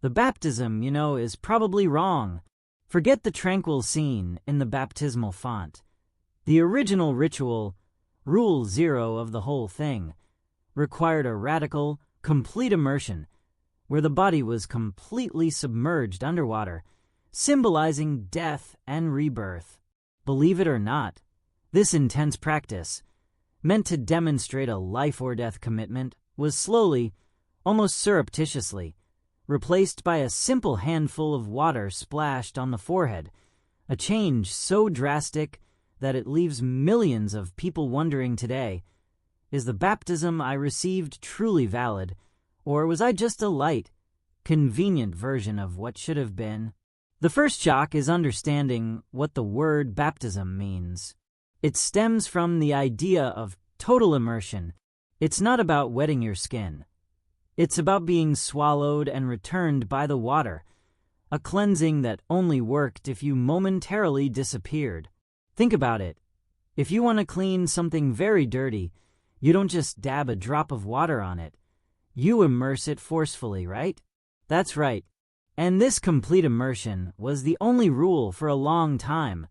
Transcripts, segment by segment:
The baptism, is probably wrong. Forget the tranquil scene in the baptismal font. The original ritual, rule zero of the whole thing, required a radical, complete immersion, where the body was completely submerged underwater, symbolizing death and rebirth. Believe it or not, this intense practice, meant to demonstrate a life-or-death commitment, was slowly, almost surreptitiously, replaced by a simple handful of water splashed on the forehead, a change so drastic that it leaves millions of people wondering today, is the baptism I received truly valid, or was I just a light, convenient version of what should have been? The first shock is understanding what the word baptism means. It stems from the idea of total immersion. It's not about wetting your skin. It's about being swallowed and returned by the water, a cleansing that only worked if you momentarily disappeared. Think about it. If you want to clean something very dirty, you don't just dab a drop of water on it. You immerse it forcefully, right? That's right. And this complete immersion was the only rule for a long time,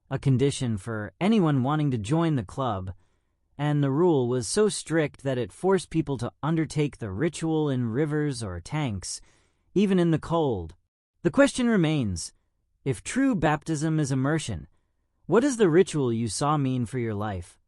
a condition for anyone wanting to join the club, and the rule was so strict that it forced people to undertake the ritual in rivers or tanks, even in the cold. The question remains, if true baptism is immersion, what does the ritual you saw mean for your life,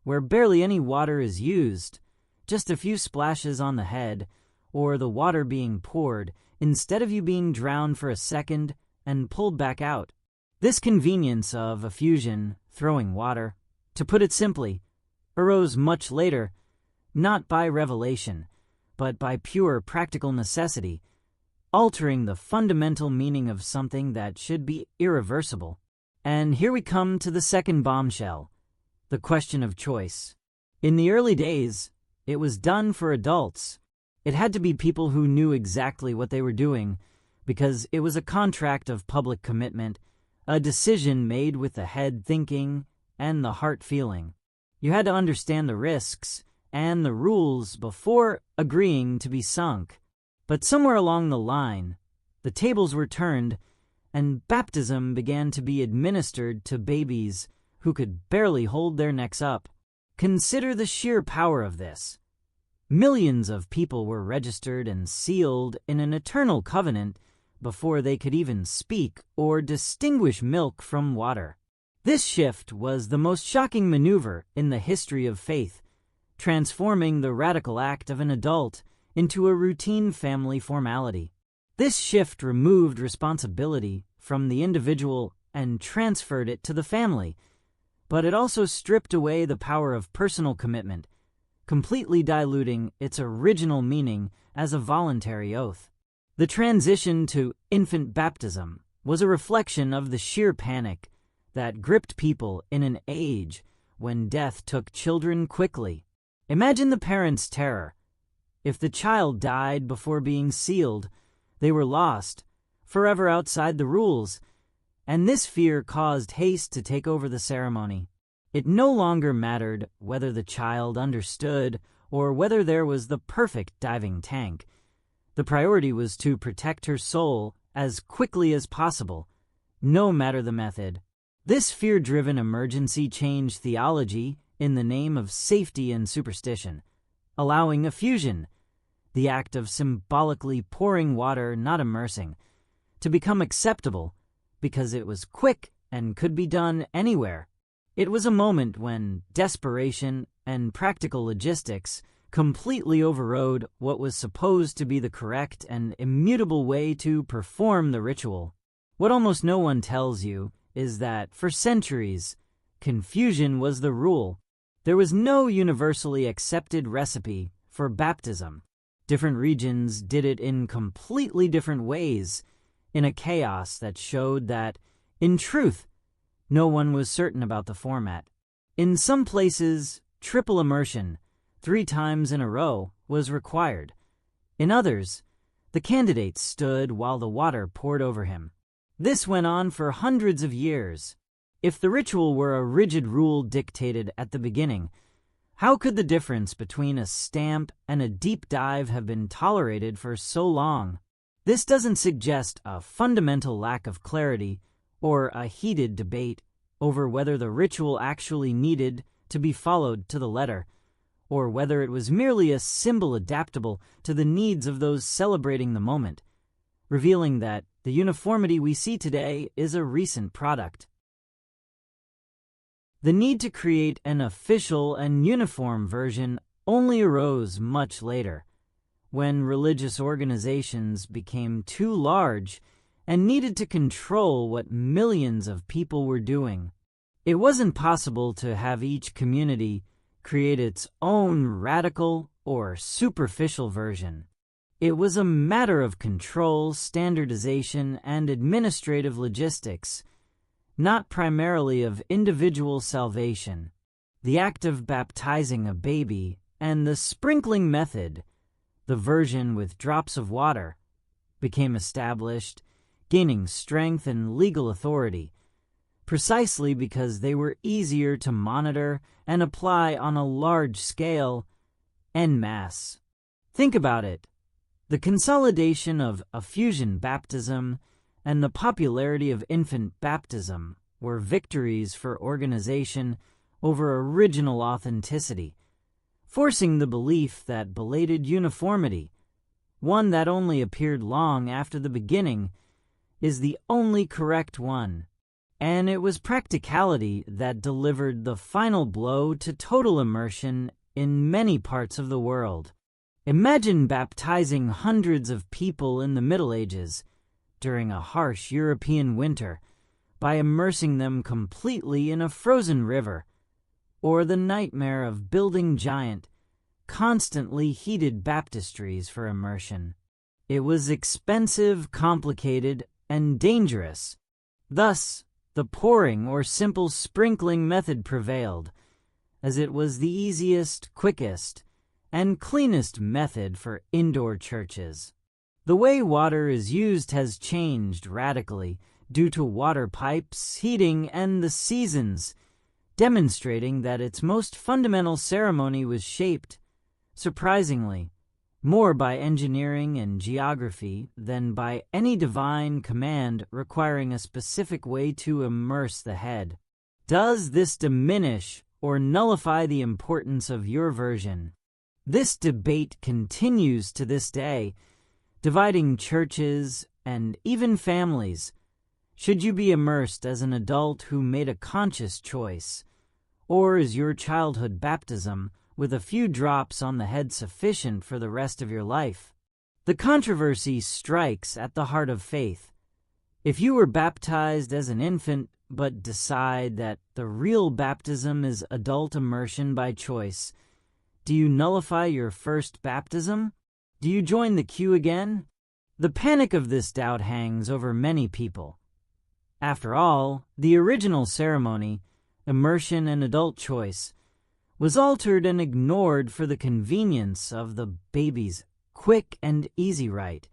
where barely any water is used, just a few splashes on the head, or the water being poured, instead of you being drowned for a second and pulled back out? This convenience of effusion, throwing water, to put it simply, arose much later, not by revelation, but by pure practical necessity, altering the fundamental meaning of something that should be irreversible. And here we come to the second bombshell, the question of choice. In the early days, it was done for adults. It had to be people who knew exactly what they were doing, because it was a contract of public commitment, a decision made with the head thinking and the heart feeling. You had to understand the risks and the rules before agreeing to be sunk. But somewhere along the line, the tables were turned, and baptism began to be administered to babies who could barely hold their necks up. Consider the sheer power of this. Millions of people were registered and sealed in an eternal covenant before they could even speak or distinguish milk from water. This shift was the most shocking maneuver in the history of faith, transforming the radical act of an adult into a routine family formality. This shift removed responsibility from the individual and transferred it to the family, but it also stripped away the power of personal commitment, completely diluting its original meaning as a voluntary oath. The transition to infant baptism was a reflection of the sheer panic that gripped people in an age when death took children quickly. Imagine the parents' terror. If the child died before being sealed, they were lost, forever outside the rules, and this fear caused haste to take over the ceremony. It no longer mattered whether the child understood or whether there was the perfect diving tank. The priority was to protect her soul as quickly as possible, no matter the method. This fear-driven emergency changed theology in the name of safety and superstition, allowing effusion, the act of symbolically pouring water, not immersing, to become acceptable because it was quick and could be done anywhere. It was a moment when desperation and practical logistics completely overrode what was supposed to be the correct and immutable way to perform the ritual. What almost no one tells you is that, for centuries, confusion was the rule. There was no universally accepted recipe for baptism. Different regions did it in completely different ways, in a chaos that showed that, in truth, no one was certain about the format. In some places, triple immersion, 3 times in a row, was required. In others, the candidate stood while the water poured over him. This went on for hundreds of years. If the ritual were a rigid rule dictated at the beginning, how could the difference between a stamp and a deep dive have been tolerated for so long? This doesn't suggest a fundamental lack of clarity or a heated debate over whether the ritual actually needed to be followed to the letter, or whether it was merely a symbol adaptable to the needs of those celebrating the moment, revealing that the uniformity we see today is a recent product. The need to create an official and uniform version only arose much later, when religious organizations became too large and needed to control what millions of people were doing. It wasn't possible to have each community create its own radical or superficial version. It was a matter of control, standardization, and administrative logistics, not primarily of individual salvation. The act of baptizing a baby and the sprinkling method, the version with drops of water, became established, gaining strength and legal authority, precisely because they were easier to monitor and apply on a large scale en masse. Think about it. The consolidation of effusion baptism and the popularity of infant baptism were victories for organization over original authenticity, forcing the belief that belated uniformity, one that only appeared long after the beginning, is the only correct one. And it was practicality that delivered the final blow to total immersion in many parts of the world. Imagine baptizing hundreds of people in the Middle Ages during a harsh European winter by immersing them completely in a frozen river, or the nightmare of building giant, constantly heated baptistries for immersion. It was expensive, complicated, and dangerous. Thus, the pouring or simple sprinkling method prevailed, as it was the easiest, quickest, and cleanest method for indoor churches. The way water is used has changed radically due to water pipes, heating, and the seasons, demonstrating that its most fundamental ceremony was shaped, surprisingly, more by engineering and geography than by any divine command requiring a specific way to immerse the head. Does this diminish or nullify the importance of your version? This debate continues to this day, dividing churches and even families. Should you be immersed as an adult who made a conscious choice, or is your childhood baptism with a few drops on the head sufficient for the rest of your life? The controversy strikes at the heart of faith. If you were baptized as an infant but decide that the real baptism is adult immersion by choice, do you nullify your first baptism? Do you join the queue again? The panic of this doubt hangs over many people. After all, the original ceremony, immersion and adult choice, was altered and ignored for the convenience of the baby's quick and easy rite,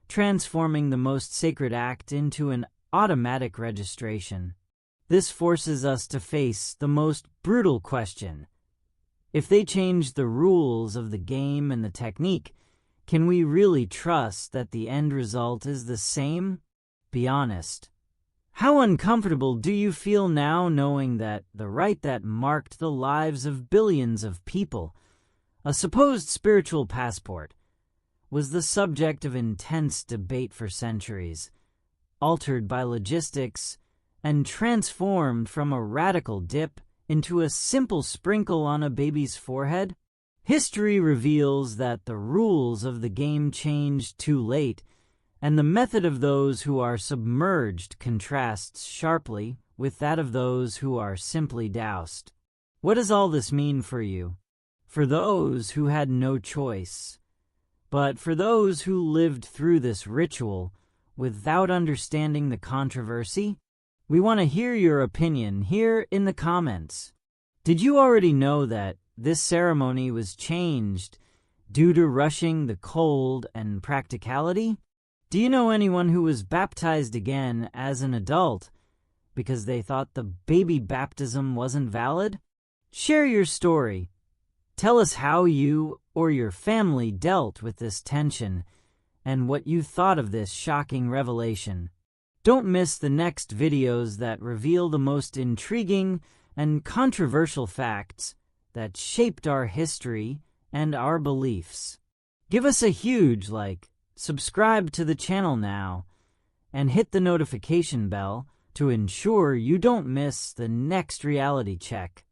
transforming the most sacred act into an automatic registration. This forces us to face the most brutal question. If they change the rules of the game and the technique, can we really trust that the end result is the same? Be honest. How uncomfortable do you feel now knowing that the rite that marked the lives of billions of people, a supposed spiritual passport, was the subject of intense debate for centuries, altered by logistics, and transformed from a radical dip into a simple sprinkle on a baby's forehead? History reveals that the rules of the game changed too late, and the method of those who are submerged contrasts sharply with that of those who are simply doused. What does all this mean for you? For those who had no choice, but for those who lived through this ritual without understanding the controversy? We want to hear your opinion here in the comments. Did you already know that this ceremony was changed due to rushing the cold and practicality? Do you know anyone who was baptized again as an adult because they thought the baby baptism wasn't valid? Share your story. Tell us how you or your family dealt with this tension and what you thought of this shocking revelation. Don't miss the next videos that reveal the most intriguing and controversial facts that shaped our history and our beliefs. Give us a huge like, subscribe to the channel now, and hit the notification bell to ensure you don't miss the next reality check.